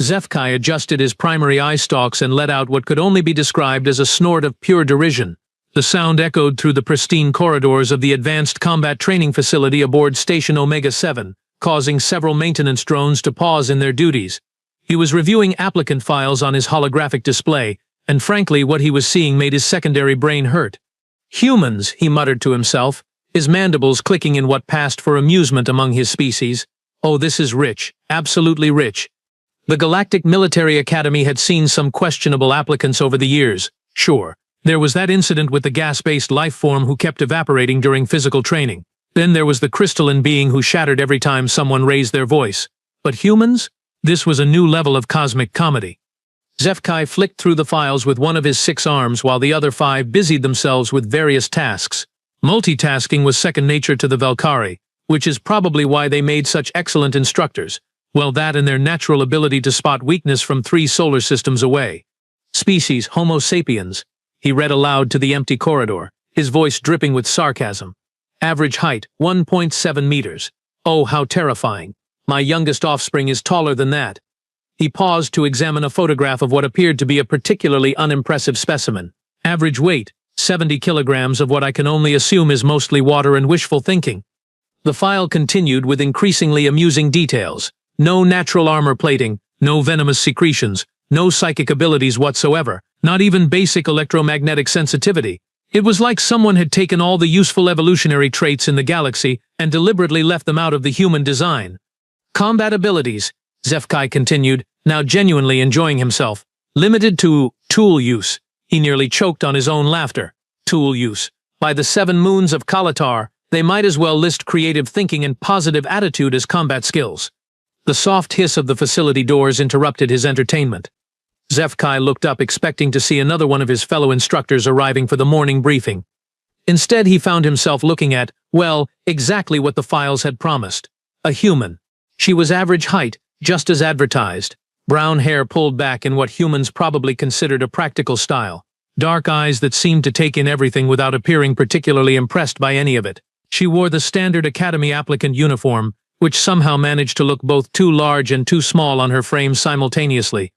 Zefkai adjusted his primary eye stalks and let out what could only be described as a snort of pure derision. The sound echoed through the pristine corridors of the Advanced Combat Training Facility aboard Station Omega-7, causing several maintenance drones to pause in their duties. He was reviewing applicant files on his holographic display, and frankly what he was seeing made his secondary brain hurt. Humans, he muttered to himself, his mandibles clicking in what passed for amusement among his species. Oh, this is rich, absolutely rich. The Galactic Military Academy had seen some questionable applicants over the years, sure. There was that incident with the gas-based life form who kept evaporating during physical training. Then there was the crystalline being who shattered every time someone raised their voice. But humans? This was a new level of cosmic comedy. Zefkai flicked through the files with one of his 6 arms while the other 5 busied themselves with various tasks. Multitasking was second nature to the Valkyrie, which is probably why they made such excellent instructors. Well, that and their natural ability to spot weakness from 3 solar systems away. Species Homo sapiens. He read aloud to the empty corridor, his voice dripping with sarcasm. Average height, 1.7 meters. Oh, how terrifying. My youngest offspring is taller than that. He paused to examine a photograph of what appeared to be a particularly unimpressive specimen. Average weight, 70 kilograms of what I can only assume is mostly water and wishful thinking. The file continued with increasingly amusing details. No natural armor plating, no venomous secretions, no psychic abilities whatsoever, not even basic electromagnetic sensitivity. It was like someone had taken all the useful evolutionary traits in the galaxy and deliberately left them out of the human design. Combat abilities, Zefkai continued, now genuinely enjoying himself. Limited to tool use. He nearly choked on his own laughter. Tool use. By the 7 moons of Kalatar, they might as well list creative thinking and positive attitude as combat skills. The soft hiss of the facility doors interrupted his entertainment. Zefkai looked up expecting to see another one of his fellow instructors arriving for the morning briefing. Instead he found himself looking at, well, exactly what the files had promised. A human. She was average height, just as advertised. Brown hair pulled back in what humans probably considered a practical style. Dark eyes that seemed to take in everything without appearing particularly impressed by any of it. She wore the standard Academy applicant uniform, which somehow managed to look both too large and too small on her frame simultaneously.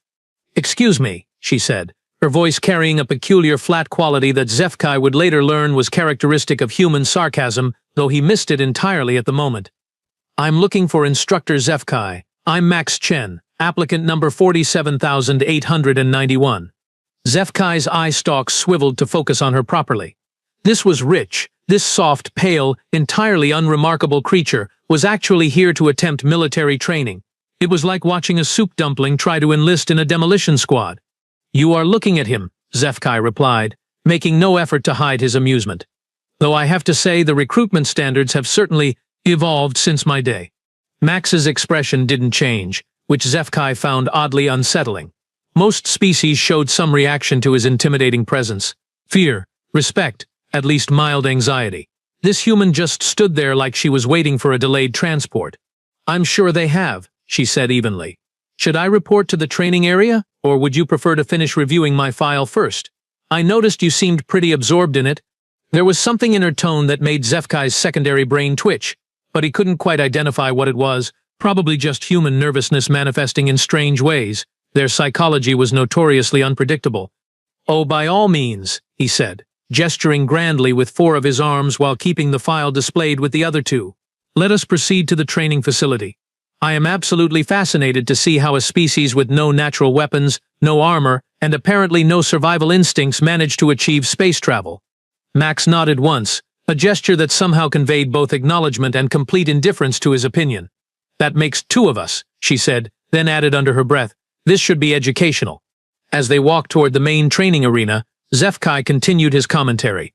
"Excuse me," she said, her voice carrying a peculiar flat quality that Zefkai would later learn was characteristic of human sarcasm, though he missed it entirely at the moment. "I'm looking for Instructor Zefkai. I'm Max Chen, applicant number 47,891. Zefkai's eye stalks swiveled to focus on her properly. This was rich. This soft, pale, entirely unremarkable creature was actually here to attempt military training. It was like watching a soup dumpling try to enlist in a demolition squad. "You are looking at him," Zefkai replied, making no effort to hide his amusement. "Though I have to say the recruitment standards have certainly evolved since my day." Max's expression didn't change, which Zefkai found oddly unsettling. Most species showed some reaction to his intimidating presence. Fear, respect, at least mild anxiety. This human just stood there like she was waiting for a delayed transport. "I'm sure they have," she said evenly. "Should I report to the training area, or would you prefer to finish reviewing my file first? I noticed you seemed pretty absorbed in it." There was something in her tone that made Zefkai's secondary brain twitch, but he couldn't quite identify what it was, probably just human nervousness manifesting in strange ways. Their psychology was notoriously unpredictable. "Oh, by all means," he said, gesturing grandly with 4 of his arms while keeping the file displayed with the other 2. "Let us proceed to the training facility. I am absolutely fascinated to see how a species with no natural weapons, no armor, and apparently no survival instincts managed to achieve space travel." Max nodded once, a gesture that somehow conveyed both acknowledgement and complete indifference to his opinion. "That makes 2 of us," she said, then added under her breath, "This should be educational." As they walked toward the main training arena, Zefkai continued his commentary.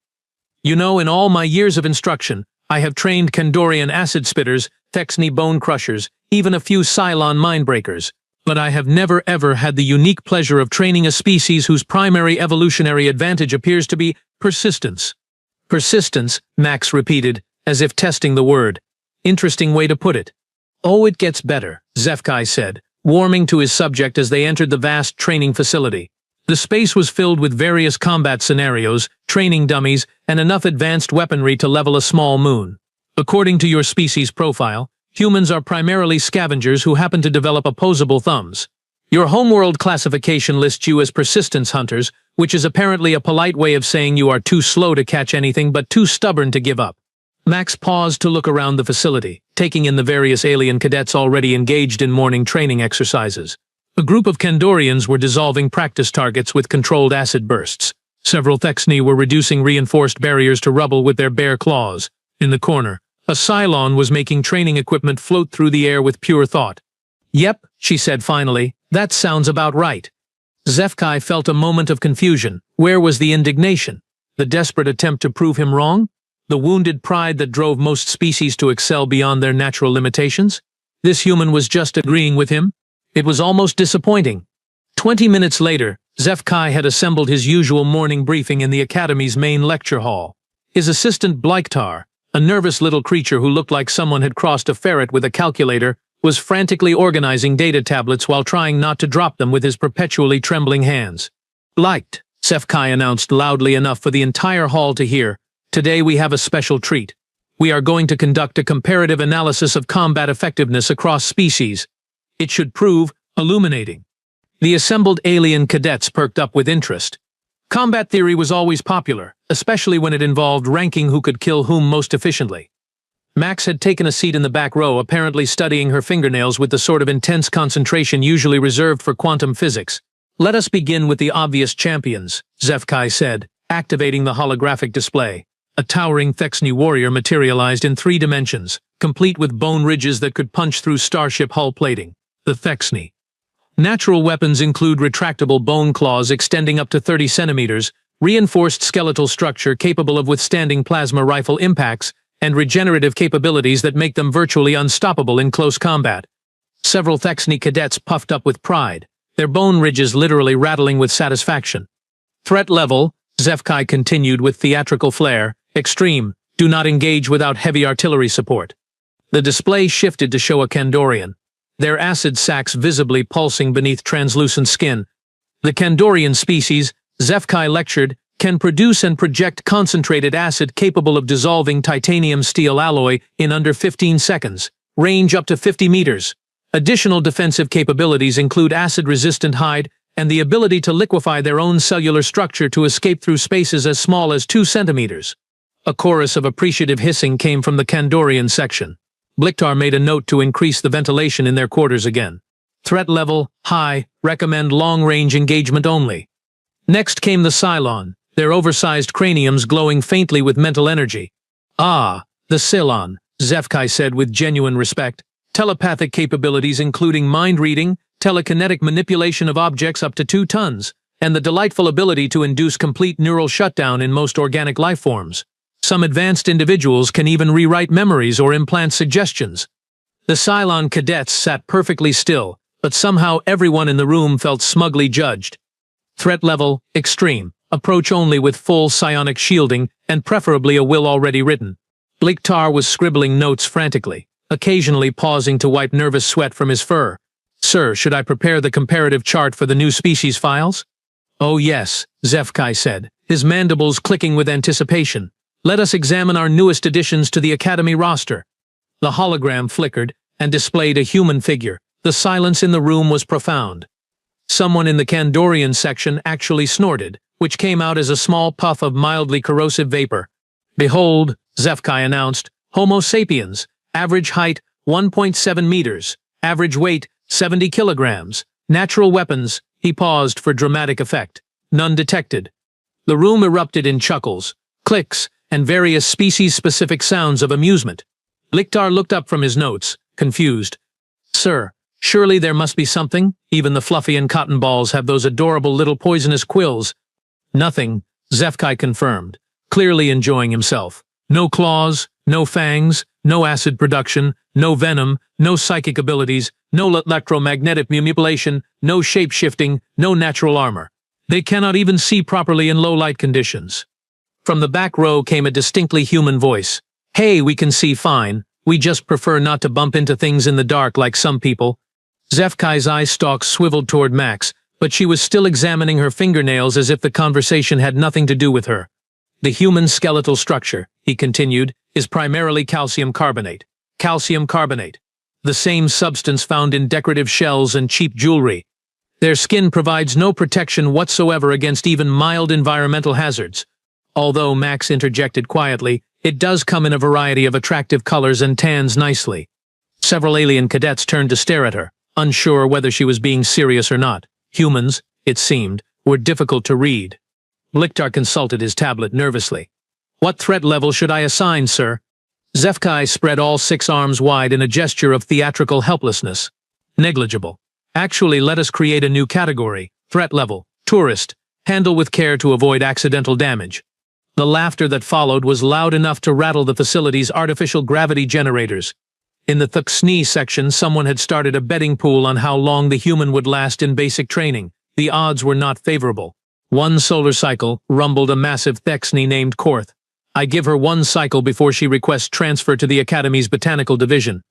"You know, in all my years of instruction, I have trained Kandorian acid spitters, Thexni bone crushers, even a few Cylon mindbreakers. But I have never ever had the unique pleasure of training a species whose primary evolutionary advantage appears to be persistence." "Persistence," Max repeated, as if testing the word. "Interesting way to put it." "Oh, it gets better," Zefkai said, warming to his subject as they entered the vast training facility. The space was filled with various combat scenarios, training dummies, and enough advanced weaponry to level a small moon. According to your species profile, humans are primarily scavengers who happen to develop opposable thumbs. Your homeworld classification lists you as persistence hunters, which is apparently a polite way of saying you are too slow to catch anything but too stubborn to give up. Max paused to look around the facility, taking in the various alien cadets already engaged in morning training exercises. A group of Kandorians were dissolving practice targets with controlled acid bursts. Several Thexni were reducing reinforced barriers to rubble with their bare claws. In the corner, a Cylon was making training equipment float through the air with pure thought. "Yep," she said finally, "that sounds about right." Zefkai felt a moment of confusion. Where was the indignation? The desperate attempt to prove him wrong? The wounded pride that drove most species to excel beyond their natural limitations? This human was just agreeing with him? It was almost disappointing. 20 minutes later, Zefkai had assembled his usual morning briefing in the Academy's main lecture hall. His assistant Bliktar, a nervous little creature who looked like someone had crossed a ferret with a calculator, was frantically organizing data tablets while trying not to drop them with his perpetually trembling hands. "Liked," Zefkai announced loudly enough for the entire hall to hear. "Today we have a special treat. We are going to conduct a comparative analysis of combat effectiveness across species. It should prove illuminating." The assembled alien cadets perked up with interest. Combat theory was always popular, especially when it involved ranking who could kill whom most efficiently. Max had taken a seat in the back row, apparently studying her fingernails with the sort of intense concentration usually reserved for quantum physics. "Let us begin with the obvious champions," Zefkai said, activating the holographic display. A towering Thexni warrior materialized in 3 dimensions, complete with bone ridges that could punch through starship hull plating. The Thexni. Natural weapons include retractable bone claws extending up to 30 centimeters, reinforced skeletal structure capable of withstanding plasma rifle impacts, and regenerative capabilities that make them virtually unstoppable in close combat. Several Thexni cadets puffed up with pride, their bone ridges literally rattling with satisfaction. "Threat level," Zefkai continued with theatrical flair, "extreme, do not engage without heavy artillery support." The display shifted to show a Kandorian, their acid sacs visibly pulsing beneath translucent skin. The Kandorian species, Zefkai lectured, can produce and project concentrated acid capable of dissolving titanium steel alloy in under 15 seconds, range up to 50 meters. Additional defensive capabilities include acid-resistant hide and the ability to liquefy their own cellular structure to escape through spaces as small as 2 centimeters. A chorus of appreciative hissing came from the Kandorian section. Bliktar made a note to increase the ventilation in their quarters again. "Threat level, high, recommend long-range engagement only." Next came the Cylon, their oversized craniums glowing faintly with mental energy. "Ah, the Cylon," Zefkai said with genuine respect. "Telepathic capabilities including mind-reading, telekinetic manipulation of objects up to 2 tons, and the delightful ability to induce complete neural shutdown in most organic life forms. Some advanced individuals can even rewrite memories or implant suggestions." The Cylon cadets sat perfectly still, but somehow everyone in the room felt smugly judged. "Threat level, extreme. Approach only with full psionic shielding and preferably a will already written." Bliktar was scribbling notes frantically, occasionally pausing to wipe nervous sweat from his fur. "Sir, should I prepare the comparative chart for the new species files?" "Oh yes," Zefkai said, his mandibles clicking with anticipation. "Let us examine our newest additions to the Academy roster." The hologram flickered and displayed a human figure. The silence in the room was profound. Someone in the Kandorian section actually snorted, which came out as a small puff of mildly corrosive vapor. "Behold," Zefkai announced, "Homo sapiens, average height 1.7 meters, average weight 70 kilograms, natural weapons," he paused for dramatic effect. "None detected." The room erupted in chuckles, clicks, and various species-specific sounds of amusement. Bliktar looked up from his notes, confused. "Sir, surely there must be something? Even the fluffy and cotton balls have those adorable little poisonous quills." "Nothing," Zefkai confirmed, clearly enjoying himself. "No claws, no fangs, no acid production, no venom, no psychic abilities, no electromagnetic manipulation, no shape-shifting, no natural armor. They cannot even see properly in low-light conditions." From the back row came a distinctly human voice. "Hey, we can see fine. We just prefer not to bump into things in the dark like some people." Zefkai's eye stalks swiveled toward Max, but she was still examining her fingernails as if the conversation had nothing to do with her. "The human skeletal structure," he continued, "is primarily calcium carbonate. Calcium carbonate. The same substance found in decorative shells and cheap jewelry. Their skin provides no protection whatsoever against even mild environmental hazards. Although, Max interjected quietly, it does come in a variety of attractive colors and tans nicely. Several alien cadets turned to stare at her, unsure whether she was being serious or not. Humans, it seemed, were difficult to read. Bliktar consulted his tablet nervously. "What threat level should I assign, sir?" Zefkai spread all 6 arms wide in a gesture of theatrical helplessness. "Negligible. Actually, let us create a new category. Threat level, tourist. Handle with care to avoid accidental damage." The laughter that followed was loud enough to rattle the facility's artificial gravity generators. In the Thuxni section, someone had started a betting pool on how long the human would last in basic training. The odds were not favorable. 1 solar cycle, rumbled a massive Thuxni named Korth. "I give her 1 cycle before she requests transfer to the Academy's botanical division."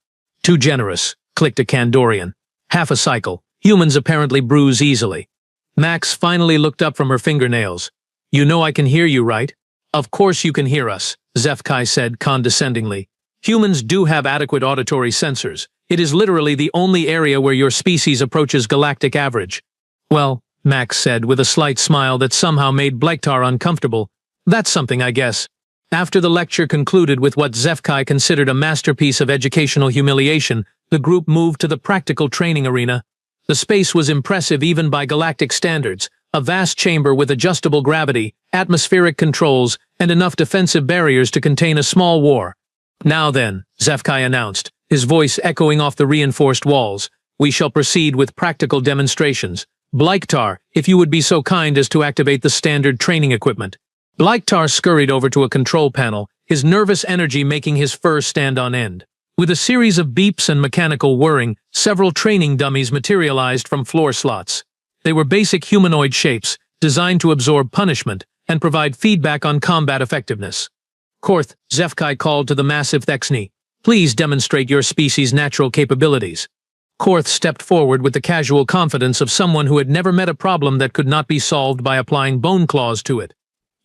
"Too generous," clicked a Kandorian. "Half a cycle. Humans apparently bruise easily." Max finally looked up from her fingernails. "You know I can hear you, right?" "Of course you can hear us," Zefkai said condescendingly. "Humans do have adequate auditory sensors. It is literally the only area where your species approaches galactic average." "Well," Max said with a slight smile that somehow made Bliktar uncomfortable, "that's something, I guess." After the lecture concluded with what Zefkai considered a masterpiece of educational humiliation, the group moved to the practical training arena. The space was impressive even by galactic standards, a vast chamber with adjustable gravity, atmospheric controls, and enough defensive barriers to contain a small war. "Now then," Zefkai announced, his voice echoing off the reinforced walls, "we shall proceed with practical demonstrations. Bliktar, if you would be so kind as to activate the standard training equipment." Bliktar scurried over to a control panel, his nervous energy making his fur stand on end. With a series of beeps and mechanical whirring, several training dummies materialized from floor slots. They were basic humanoid shapes, designed to absorb punishment and provide feedback on combat effectiveness. "Korth," Zefkai called to the massive Thuxni, "please demonstrate your species' natural capabilities." Korth stepped forward with the casual confidence of someone who had never met a problem that could not be solved by applying bone claws to it.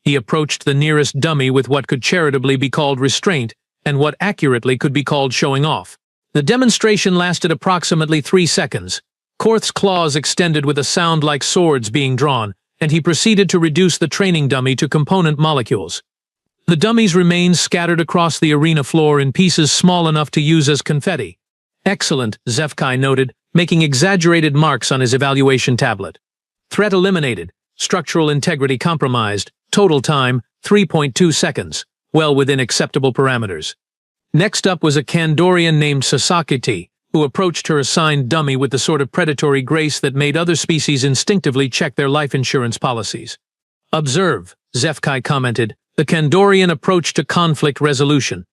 He approached the nearest dummy with what could charitably be called restraint and what accurately could be called showing off. The demonstration lasted approximately 3 seconds. Korth's claws extended with a sound like swords being drawn, and he proceeded to reduce the training dummy to component molecules. The dummies remained scattered across the arena floor in pieces small enough to use as confetti. "Excellent," Zefkai noted, making exaggerated marks on his evaluation tablet. "Threat eliminated. Structural integrity compromised. Total time, 3.2 seconds. Well within acceptable parameters." Next up was a Kandorian named Sasakiti, who approached her assigned dummy with the sort of predatory grace that made other species instinctively check their life insurance policies. "Observe," Zefkai commented, "the Kandorian approach to conflict resolution."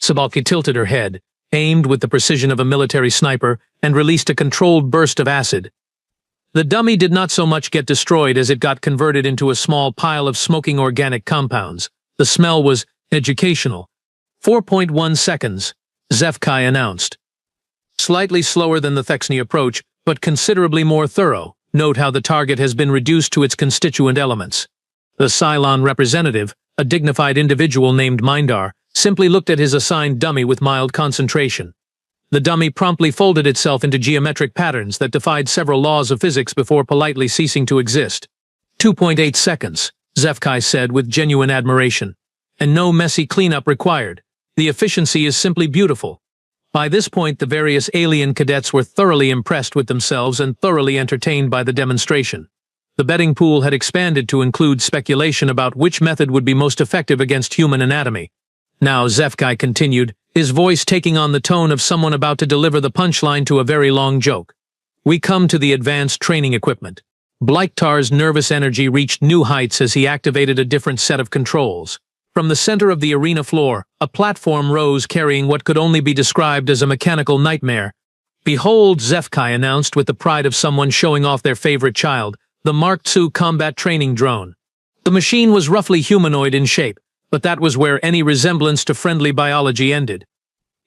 Sabalki tilted her head, aimed with the precision of a military sniper, and released a controlled burst of acid. The dummy did not so much get destroyed as it got converted into a small pile of smoking organic compounds. The smell was educational. 4.1 seconds, Zefkai announced. Slightly slower than the Thuxni approach, but considerably more thorough. Note how the target has been reduced to its constituent elements. The Cylon representative, a dignified individual named Mindar, simply looked at his assigned dummy with mild concentration. The dummy promptly folded itself into geometric patterns that defied several laws of physics before politely ceasing to exist. 2.8 seconds, Zefkai said with genuine admiration. And no messy cleanup required. The efficiency is simply beautiful. By this point, the various alien cadets were thoroughly impressed with themselves and thoroughly entertained by the demonstration. The betting pool had expanded to include speculation about which method would be most effective against human anatomy. Now, Zefkai continued, his voice taking on the tone of someone about to deliver the punchline to a very long joke. "We come to the advanced training equipment." Bliktar's nervous energy reached new heights as he activated a different set of controls. From the center of the arena floor, a platform rose carrying what could only be described as a mechanical nightmare. "Behold," Zefkai announced with the pride of someone showing off their favorite child, the Mark II combat training drone. The machine was roughly humanoid in shape, but that was where any resemblance to friendly biology ended.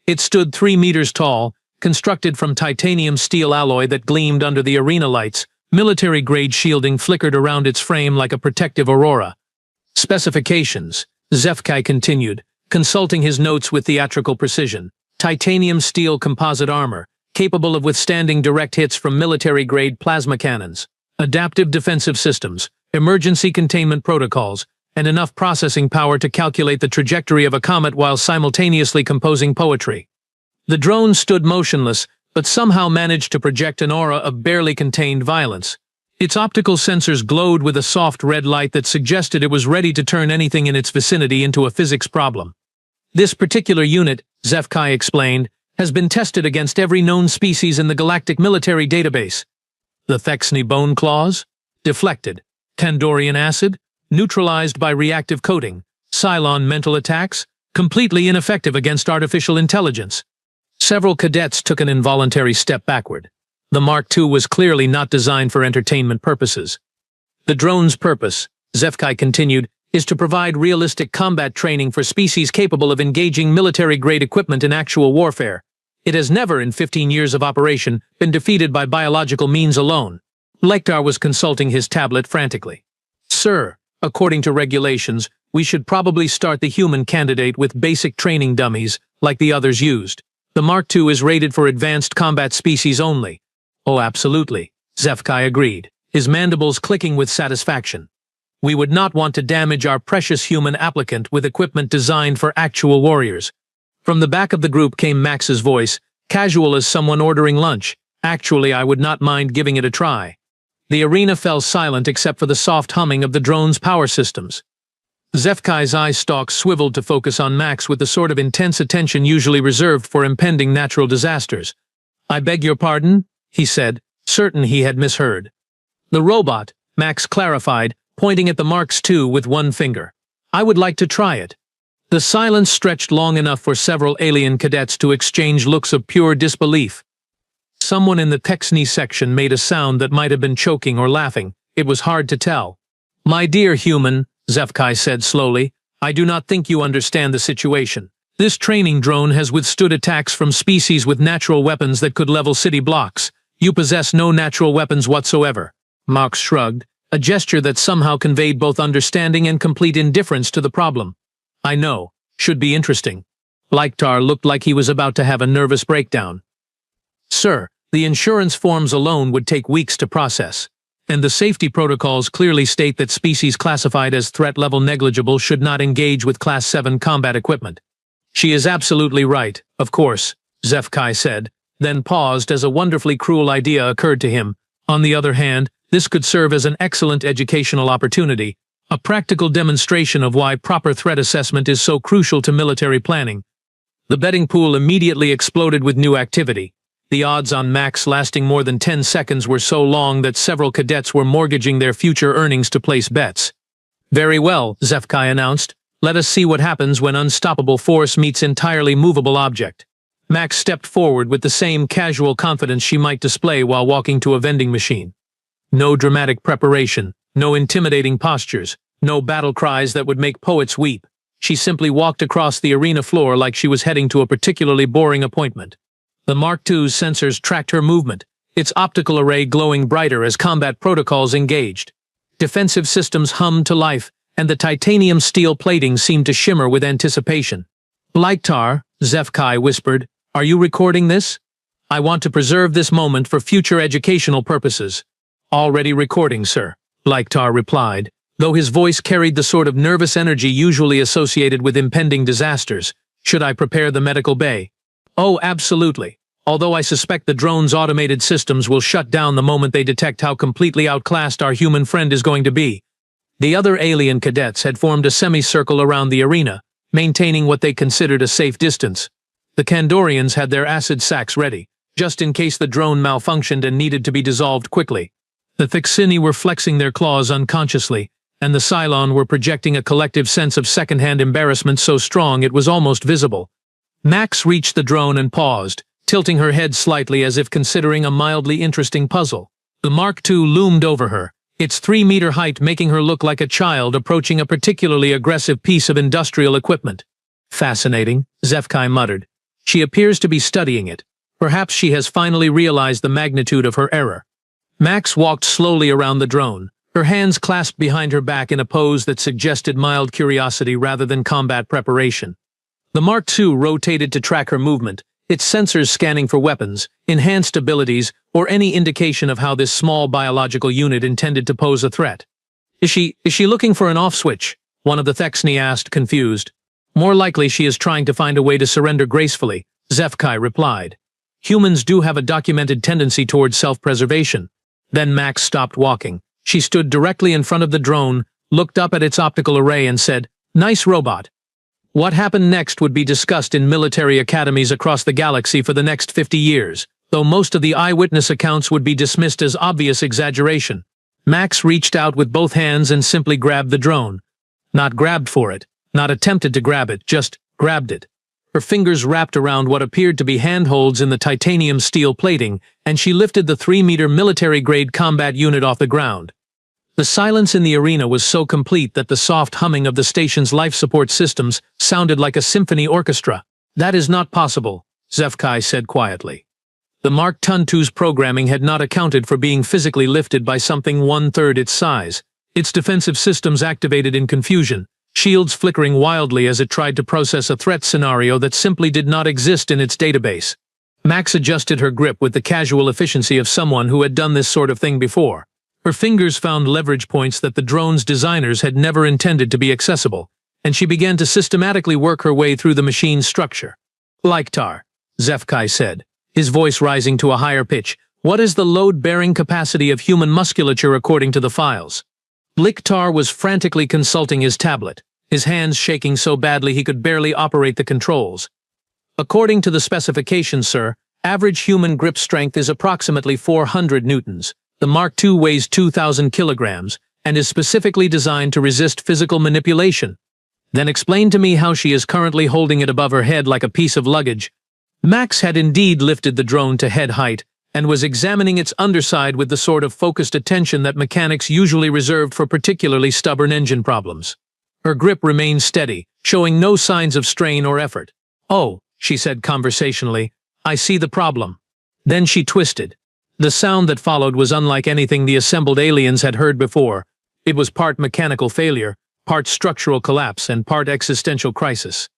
It stood 3 meters tall, constructed from titanium steel alloy that gleamed under the arena lights. Military-grade shielding flickered around its frame like a protective aurora. Specifications, Zefkai continued, consulting his notes with theatrical precision. Titanium steel composite armor, capable of withstanding direct hits from military-grade plasma cannons, adaptive defensive systems, emergency containment protocols, and enough processing power to calculate the trajectory of a comet while simultaneously composing poetry. The drone stood motionless, but somehow managed to project an aura of barely contained violence. Its optical sensors glowed with a soft red light that suggested it was ready to turn anything in its vicinity into a physics problem. This particular unit, Zefkai explained, has been tested against every known species in the galactic military database. The Thexni bone claws? Deflected. Kandorian acid? Neutralized by reactive coating. Cylon mental attacks? Completely ineffective against artificial intelligence. Several cadets took an involuntary step backward. The Mark II was clearly not designed for entertainment purposes. The drone's purpose, Zefkai continued, is to provide realistic combat training for species capable of engaging military-grade equipment in actual warfare. It has never, in 15 years of operation, been defeated by biological means alone. Lektar was consulting his tablet frantically. Sir, according to regulations, we should probably start the human candidate with basic training dummies, like the others used. The Mark II is rated for advanced combat species only. Oh, absolutely, Zefkai agreed, his mandibles clicking with satisfaction. We would not want to damage our precious human applicant with equipment designed for actual warriors. From the back of the group came Max's voice, casual as someone ordering lunch. Actually, I would not mind giving it a try. The arena fell silent except for the soft humming of the drone's power systems. Zefkai's eye stalks swiveled to focus on Max with the sort of intense attention usually reserved for impending natural disasters. I beg your pardon? He said, certain he had misheard. The robot, Max clarified, pointing at the Mark II with one finger. I would like to try it. The silence stretched long enough for several alien cadets to exchange looks of pure disbelief. Someone in the Thexni section made a sound that might have been choking or laughing. It was hard to tell. My dear human, Zefkai said slowly, I do not think you understand the situation. This training drone has withstood attacks from species with natural weapons that could level city blocks. You possess no natural weapons whatsoever. Max shrugged, a gesture that somehow conveyed both understanding and complete indifference to the problem. I know. Should be interesting. Lektar looked like he was about to have a nervous breakdown. Sir, the insurance forms alone would take weeks to process, and the safety protocols clearly state that species classified as threat level negligible should not engage with Class 7 combat equipment. She is absolutely right, of course, Zefkai said, then paused as a wonderfully cruel idea occurred to him. On the other hand, this could serve as an excellent educational opportunity, a practical demonstration of why proper threat assessment is so crucial to military planning. The betting pool immediately exploded with new activity. The odds on Max lasting more than 10 seconds were so long that several cadets were mortgaging their future earnings to place bets. Very well, Zefkai announced. Let us see what happens when unstoppable force meets entirely movable object. Max stepped forward with the same casual confidence she might display while walking to a vending machine. No dramatic preparation, no intimidating postures, no battle cries that would make poets weep. She simply walked across the arena floor like she was heading to a particularly boring appointment. The Mark II's sensors tracked her movement, its optical array glowing brighter as combat protocols engaged. Defensive systems hummed to life, and the titanium steel plating seemed to shimmer with anticipation. Lektar, Zefkai whispered, are you recording this? I want to preserve this moment for future educational purposes. Already recording, sir, Lektar replied, though his voice carried the sort of nervous energy usually associated with impending disasters. Should I prepare the medical bay? Oh, absolutely. Although I suspect the drone's automated systems will shut down the moment they detect how completely outclassed our human friend is going to be. The other alien cadets had formed a semicircle around the arena, maintaining what they considered a safe distance. The Kandorians had their acid sacs ready, just in case the drone malfunctioned and needed to be dissolved quickly. The Thexini were flexing their claws unconsciously, and the Cylon were projecting a collective sense of second-hand embarrassment so strong it was almost visible. Max reached the drone and paused, tilting her head slightly as if considering a mildly interesting puzzle. The Mark II loomed over her, its 3-meter height making her look like a child approaching a particularly aggressive piece of industrial equipment. Fascinating, Zefkai muttered. She appears to be studying it. Perhaps she has finally realized the magnitude of her error. Max walked slowly around the drone, her hands clasped behind her back in a pose that suggested mild curiosity rather than combat preparation. The Mark II rotated to track her movement, its sensors scanning for weapons, enhanced abilities, or any indication of how this small biological unit intended to pose a threat. Is she looking for an off switch? One of the Thexni asked, confused. More likely she is trying to find a way to surrender gracefully, Zefkai replied. Humans do have a documented tendency towards self-preservation. Then Max stopped walking. She stood directly in front of the drone, looked up at its optical array and said, "Nice robot." What happened next would be discussed in military academies across the galaxy for the next 50 years, though most of the eyewitness accounts would be dismissed as obvious exaggeration. Max reached out with both hands and simply grabbed the drone. Not grabbed for it, not attempted to grab it, just grabbed it. Her fingers wrapped around what appeared to be handholds in the titanium steel plating, and she lifted the 3-meter military-grade combat unit off the ground. The silence in the arena was so complete that the soft humming of the station's life support systems sounded like a symphony orchestra. "That is not possible," Zefkai said quietly. The Mark II-2's programming had not accounted for being physically lifted by something 1/3 its size. Its defensive systems activated in confusion, shields flickering wildly as it tried to process a threat scenario that simply did not exist in its database. Max adjusted her grip with the casual efficiency of someone who had done this sort of thing before. Her fingers found leverage points that the drone's designers had never intended to be accessible, and she began to systematically work her way through the machine's structure. "Liktar," Zefkai said, his voice rising to a higher pitch, "what is the load-bearing capacity of human musculature according to the files?" Liktar was frantically consulting his tablet, his hands shaking so badly he could barely operate the controls. "According to the specifications, sir, average human grip strength is approximately 400 newtons. The Mark II weighs 2,000 kilograms and is specifically designed to resist physical manipulation." "Then explain to me how she is currently holding it above her head like a piece of luggage." Max had indeed lifted the drone to head height and was examining its underside with the sort of focused attention that mechanics usually reserved for particularly stubborn engine problems. Her grip remained steady, showing no signs of strain or effort. "Oh," she said conversationally, "I see the problem." Then she twisted. The sound that followed was unlike anything the assembled aliens had heard before. It was part mechanical failure, part structural collapse, and part existential crisis.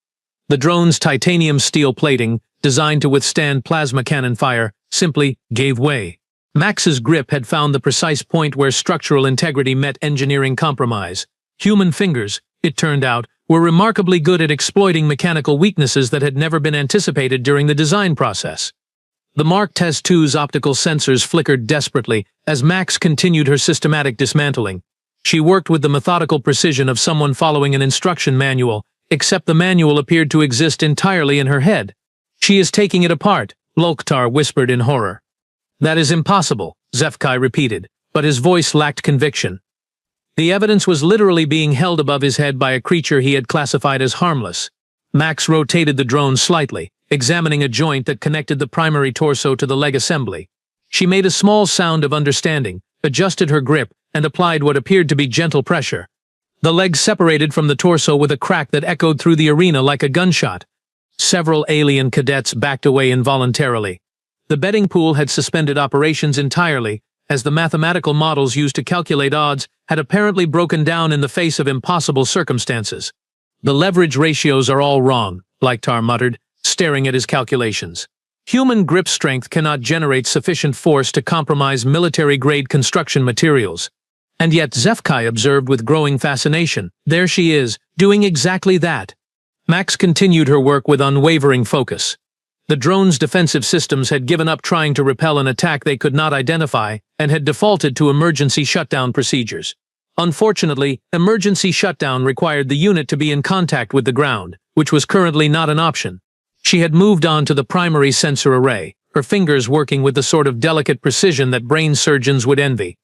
The drone's titanium steel plating, designed to withstand plasma cannon fire, simply gave way. Max's grip had found the precise point where structural integrity met engineering compromise. Human fingers, it turned out, were remarkably good at exploiting mechanical weaknesses that had never been anticipated during the design process. The Mark II-2's optical sensors flickered desperately as Max continued her systematic dismantling. She worked with the methodical precision of someone following an instruction manual, except the manual appeared to exist entirely in her head. "She is taking it apart," Loktar whispered in horror. "That is impossible," Zefkai repeated, but his voice lacked conviction. The evidence was literally being held above his head by a creature he had classified as harmless. Max rotated the drone slightly, examining a joint that connected the primary torso to the leg assembly. She made a small sound of understanding, adjusted her grip, and applied what appeared to be gentle pressure. The leg separated from the torso with a crack that echoed through the arena like a gunshot. Several alien cadets backed away involuntarily. The betting pool had suspended operations entirely, as the mathematical models used to calculate odds had apparently broken down in the face of impossible circumstances. "The leverage ratios are all wrong," Liktar muttered, staring at his calculations. "Human grip strength cannot generate sufficient force to compromise military-grade construction materials." And yet Zefkai observed with growing fascination, there she is, doing exactly that. Max continued her work with unwavering focus. The drone's defensive systems had given up trying to repel an attack they could not identify and had defaulted to emergency shutdown procedures. Unfortunately, emergency shutdown required the unit to be in contact with the ground, which was currently not an option. She had moved on to the primary sensor array, her fingers working with the sort of delicate precision that brain surgeons would envy.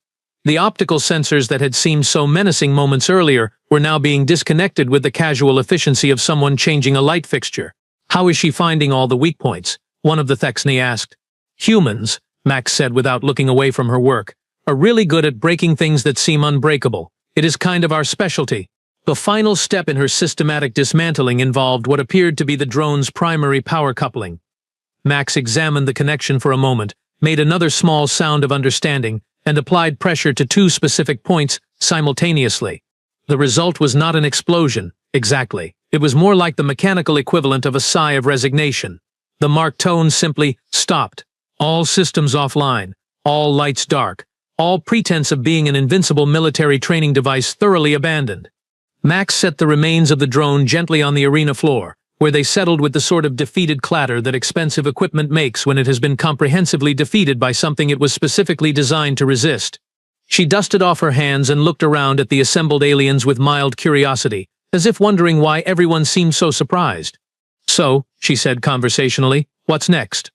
The optical sensors that had seemed so menacing moments earlier were now being disconnected with the casual efficiency of someone changing a light fixture. "How is she finding all the weak points?" one of the Thexni asked. "Humans," Max said without looking away from her work, "are really good at breaking things that seem unbreakable. It is kind of our specialty." The final step in her systematic dismantling involved what appeared to be the drone's primary power coupling. Max examined the connection for a moment, made another small sound of understanding, and applied pressure to 2 specific points simultaneously. The result was not an explosion, exactly. It was more like the mechanical equivalent of a sigh of resignation. The marked tone simply stopped. All systems offline. All lights dark. All pretense of being an invincible military training device thoroughly abandoned. Max set the remains of the drone gently on the arena floor, where they settled with the sort of defeated clatter that expensive equipment makes when it has been comprehensively defeated by something it was specifically designed to resist. She dusted off her hands and looked around at the assembled aliens with mild curiosity, as if wondering why everyone seemed so surprised. "So," she said conversationally, "what's next?"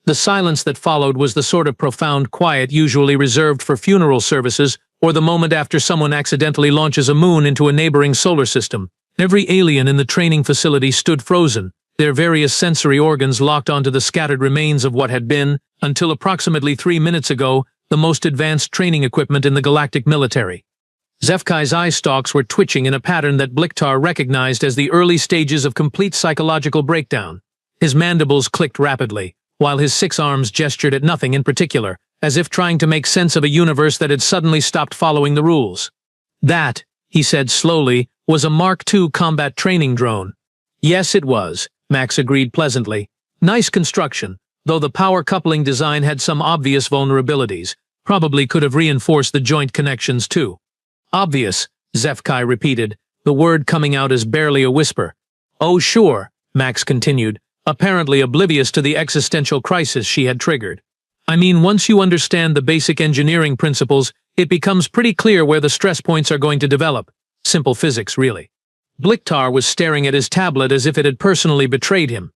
The silence that followed was the sort of profound quiet usually reserved for funeral services or the moment after someone accidentally launches a moon into a neighboring solar system. Every alien in the training facility stood frozen, their various sensory organs locked onto the scattered remains of what had been, until approximately 3 minutes ago, the most advanced training equipment in the galactic military. Zefkai's eye stalks were twitching in a pattern that Blikhtar recognized as the early stages of complete psychological breakdown. His mandibles clicked rapidly, while his 6 arms gestured at nothing in particular, as if trying to make sense of a universe that had suddenly stopped following the rules. "That," he said slowly, "was a Mark II combat training drone." "Yes, it was," Max agreed pleasantly. "Nice construction, though the power coupling design had some obvious vulnerabilities. Probably could have reinforced the joint connections too." "Obvious," Zefkai repeated, the word coming out as barely a whisper. "Oh sure," Max continued, apparently oblivious to the existential crisis she had triggered. "I mean, once you understand the basic engineering principles, it becomes pretty clear where the stress points are going to develop. Simple physics, really." Blikhtar was staring at his tablet as if it had personally betrayed him.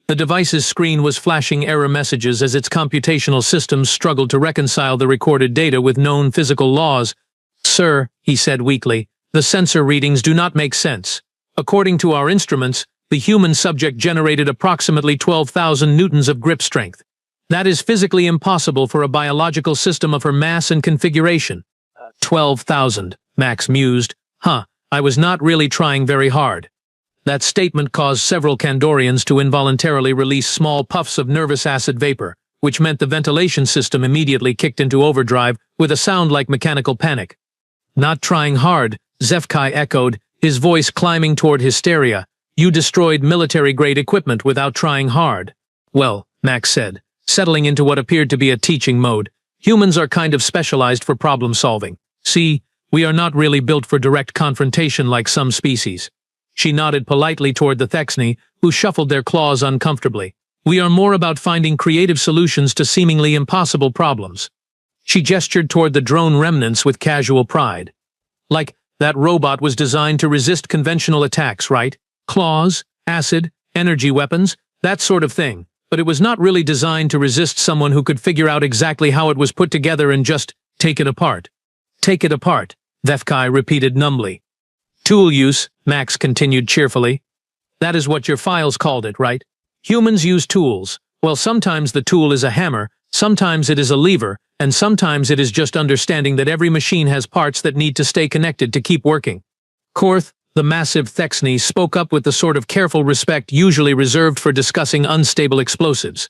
The device's screen was flashing error messages as its computational systems struggled to reconcile the recorded data with known physical laws. "Sir," he said weakly, "the sensor readings do not make sense. According to our instruments, the human subject generated approximately 12,000 newtons of grip strength. That is physically impossible for a biological system of her mass and configuration." 12,000, Max mused. I was not really trying very hard." That statement caused several Kandorians to involuntarily release small puffs of nervous acid vapor, which meant the ventilation system immediately kicked into overdrive with a sound like mechanical panic. "Not trying hard," Zefkai echoed, his voice climbing toward hysteria. "You destroyed military-grade equipment without trying hard." "Well," Max said, settling into what appeared to be a teaching mode, "humans are kind of specialized for problem-solving. See, we are not really built for direct confrontation like some species." She nodded politely toward the Thexni, who shuffled their claws uncomfortably. "We are more about finding creative solutions to seemingly impossible problems." She gestured toward the drone remnants with casual pride. "Like, that robot was designed to resist conventional attacks, right? Claws, acid, energy weapons, that sort of thing. But it was not really designed to resist someone who could figure out exactly how it was put together and just take it apart." "Take it apart," Zefkai repeated numbly. "Tool use," Max continued cheerfully. "That is what your files called it, right? Humans use tools. Well, sometimes the tool is a hammer, sometimes it is a lever, and sometimes it is just understanding that every machine has parts that need to stay connected to keep working." Korth, the massive Thexni, spoke up with the sort of careful respect usually reserved for discussing unstable explosives.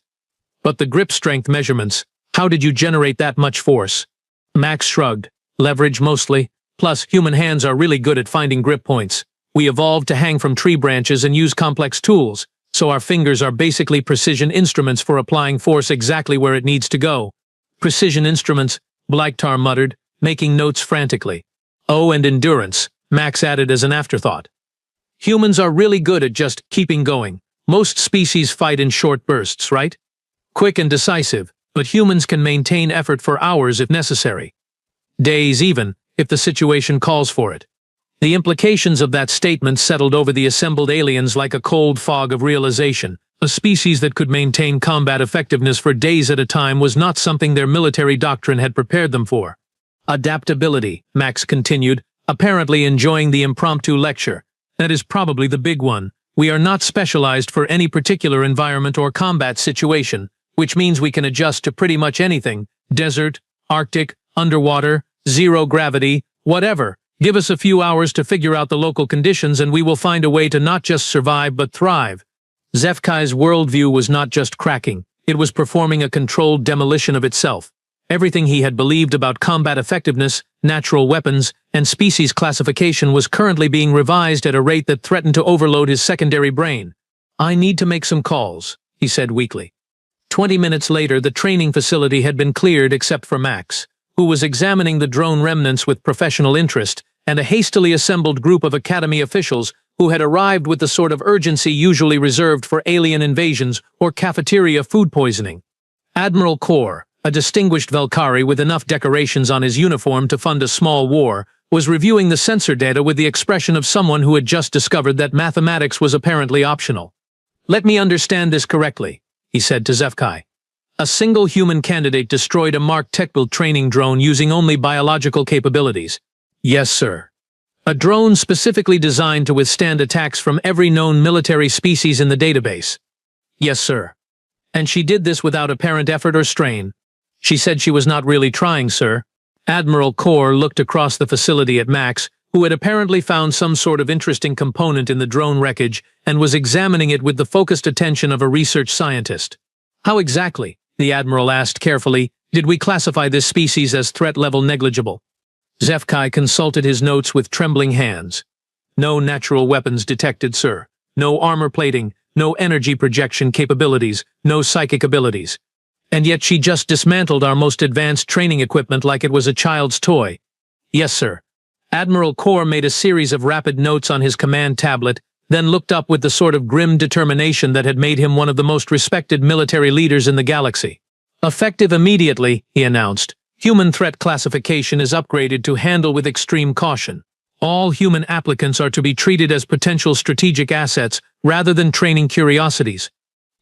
"But the grip strength measurements, how did you generate that much force?" Max shrugged. "Leverage mostly. Plus, human hands are really good at finding grip points. We evolved to hang from tree branches and use complex tools, so our fingers are basically precision instruments for applying force exactly where it needs to go." "Precision instruments," Blikhtar muttered, making notes frantically. "Oh, and endurance," Max added as an afterthought. "Humans are really good at just keeping going. Most species fight in short bursts, right? Quick and decisive, but humans can maintain effort for hours if necessary. Days even, if the situation calls for it." The implications of that statement settled over the assembled aliens like a cold fog of realization. A species that could maintain combat effectiveness for days at a time was not something their military doctrine had prepared them for. "Adaptability," Max continued, apparently enjoying the impromptu lecture. "That is probably the big one. We are not specialized for any particular environment or combat situation, which means we can adjust to pretty much anything. Desert, Arctic, underwater, zero gravity, whatever. Give us a few hours to figure out the local conditions and we will find a way to not just survive but thrive." Zefkai's worldview was not just cracking, it was performing a controlled demolition of itself. Everything he had believed about combat effectiveness, natural weapons, and species classification was currently being revised at a rate that threatened to overload his secondary brain. "I need to make some calls," he said weakly. 20 minutes later, the training facility had been cleared except for Max, who was examining the drone remnants with professional interest, and a hastily assembled group of Academy officials who had arrived with the sort of urgency usually reserved for alien invasions or cafeteria food poisoning. Admiral Kor, a distinguished Velkari with enough decorations on his uniform to fund a small war, was reviewing the sensor data with the expression of someone who had just discovered that mathematics was apparently optional. "Let me understand this correctly," he said to Zefkai. "A single human candidate destroyed a Mark Techbuilt training drone using only biological capabilities." "Yes, sir. A drone specifically designed to withstand attacks from every known military species in the database." "Yes, sir. And she did this without apparent effort or strain." "She said she was not really trying, sir." Admiral Kor looked across the facility at Max, who had apparently found some sort of interesting component in the drone wreckage and was examining it with the focused attention of a research scientist. "How exactly," the Admiral asked carefully, "did we classify this species as threat level negligible?" Zefkai consulted his notes with trembling hands. "No natural weapons detected, sir. No armor plating, no energy projection capabilities, no psychic abilities. And yet she just dismantled our most advanced training equipment like it was a child's toy." "Yes, sir." Admiral Kor made a series of rapid notes on his command tablet, then looked up with the sort of grim determination that had made him one of the most respected military leaders in the galaxy. "Effective immediately," he announced. "Human threat classification is upgraded to handle with extreme caution. All human applicants are to be treated as potential strategic assets rather than training curiosities."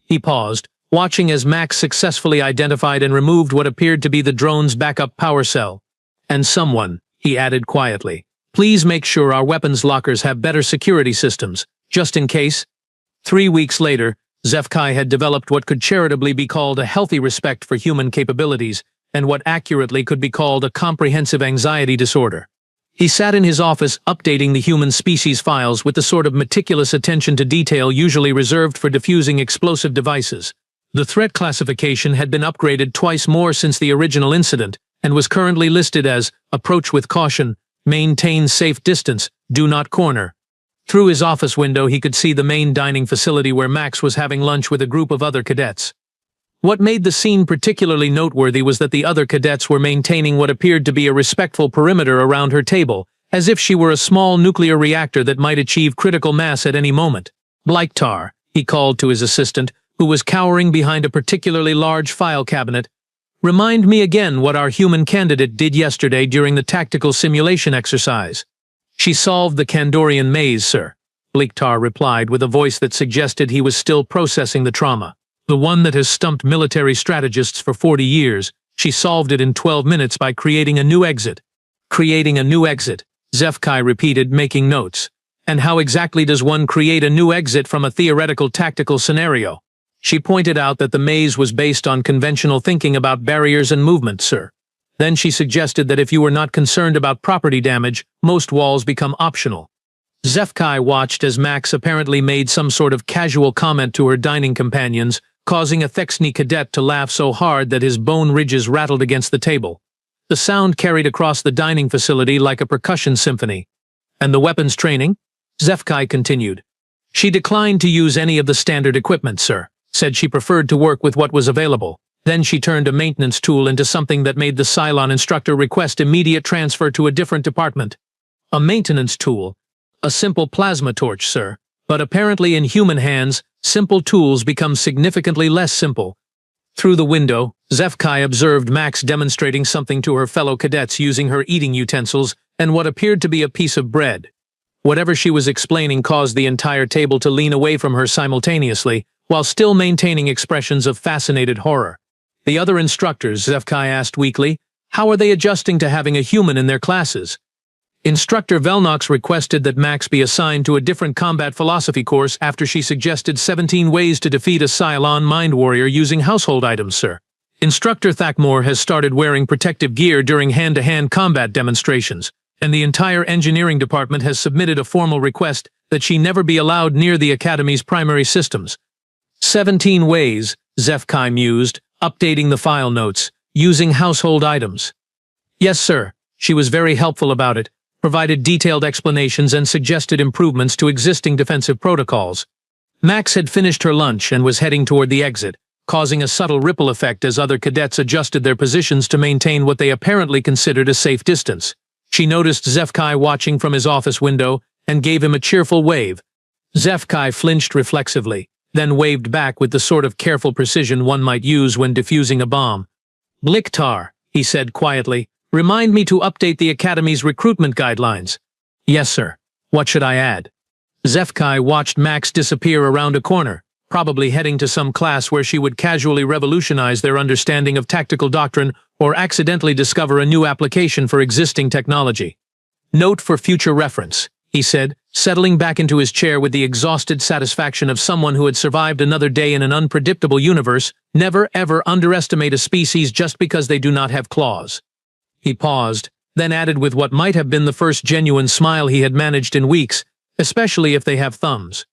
He paused, watching as Max successfully identified and removed what appeared to be the drone's backup power cell. "And someone," he added quietly, "please make sure our weapons lockers have better security systems, just in case." 3 weeks later, Zefkai had developed what could charitably be called a healthy respect for human capabilities, and what accurately could be called a comprehensive anxiety disorder. He sat in his office updating the human species files with the sort of meticulous attention to detail usually reserved for defusing explosive devices. The threat classification had been upgraded twice more since the original incident, and was currently listed as "Approach with caution, maintain safe distance, do not corner." Through his office window he could see the main dining facility where Max was having lunch with a group of other cadets. What made the scene particularly noteworthy was that the other cadets were maintaining what appeared to be a respectful perimeter around her table, as if she were a small nuclear reactor that might achieve critical mass at any moment. "Bliktar," he called to his assistant, who was cowering behind a particularly large file cabinet, "remind me again what our human candidate did yesterday during the tactical simulation exercise." "She solved the Kandorian maze, sir," Bliktar replied with a voice that suggested he was still processing the trauma. "The one that has stumped military strategists for 40 years. She solved it in 12 minutes by creating a new exit." "Creating a new exit," Zefkai repeated, making notes. "And how exactly does one create a new exit from a theoretical tactical scenario?" She pointed out that the maze was based on conventional thinking about barriers and movement, sir. Then she suggested that if you were not concerned about property damage, most walls become optional. Zefkai watched as Max apparently made some sort of casual comment to her dining companions, causing a Thexni cadet to laugh so hard that his bone ridges rattled against the table. The sound carried across the dining facility like a percussion symphony. "And the weapons training?" Zefkai continued. "She declined to use any of the standard equipment, sir. Said she preferred to work with what was available. Then she turned a maintenance tool into something that made the Cylon instructor request immediate transfer to a different department." "A maintenance tool?" "A simple plasma torch, sir. But apparently in human hands, simple tools become significantly less simple." Through the window, Zefkai observed Max demonstrating something to her fellow cadets using her eating utensils and what appeared to be a piece of bread. Whatever she was explaining caused the entire table to lean away from her simultaneously, while still maintaining expressions of fascinated horror. "The other instructors," Zefkai asked weakly, "how are they adjusting to having a human in their classes?" Instructor Velnox requested that Max be assigned to a different combat philosophy course after she suggested 17 ways to defeat a Cylon mind warrior using household items, sir. Instructor Thakmor has started wearing protective gear during hand-to-hand combat demonstrations, and the entire engineering department has submitted a formal request that she never be allowed near the Academy's primary systems. 17 ways, Zefkai mused, updating the file notes, using household items. "Yes, sir. She was very helpful about it, provided detailed explanations and suggested improvements to existing defensive protocols." Max had finished her lunch and was heading toward the exit, causing a subtle ripple effect as other cadets adjusted their positions to maintain what they apparently considered a safe distance. She noticed Zefkai watching from his office window and gave him a cheerful wave. Zefkai flinched reflexively, then waved back with the sort of careful precision one might use when defusing a bomb. "Bliktar," he said quietly, "remind me to update the Academy's recruitment guidelines." "Yes, sir. What should I add?" Zefkai watched Max disappear around a corner, probably heading to some class where she would casually revolutionize their understanding of tactical doctrine or accidentally discover a new application for existing technology. "Note for future reference," he said, settling back into his chair with the exhausted satisfaction of someone who had survived another day in an unpredictable universe. "Never ever underestimate a species just because they do not have claws." He paused, then added with what might have been the first genuine smile he had managed in weeks, "especially if they have thumbs."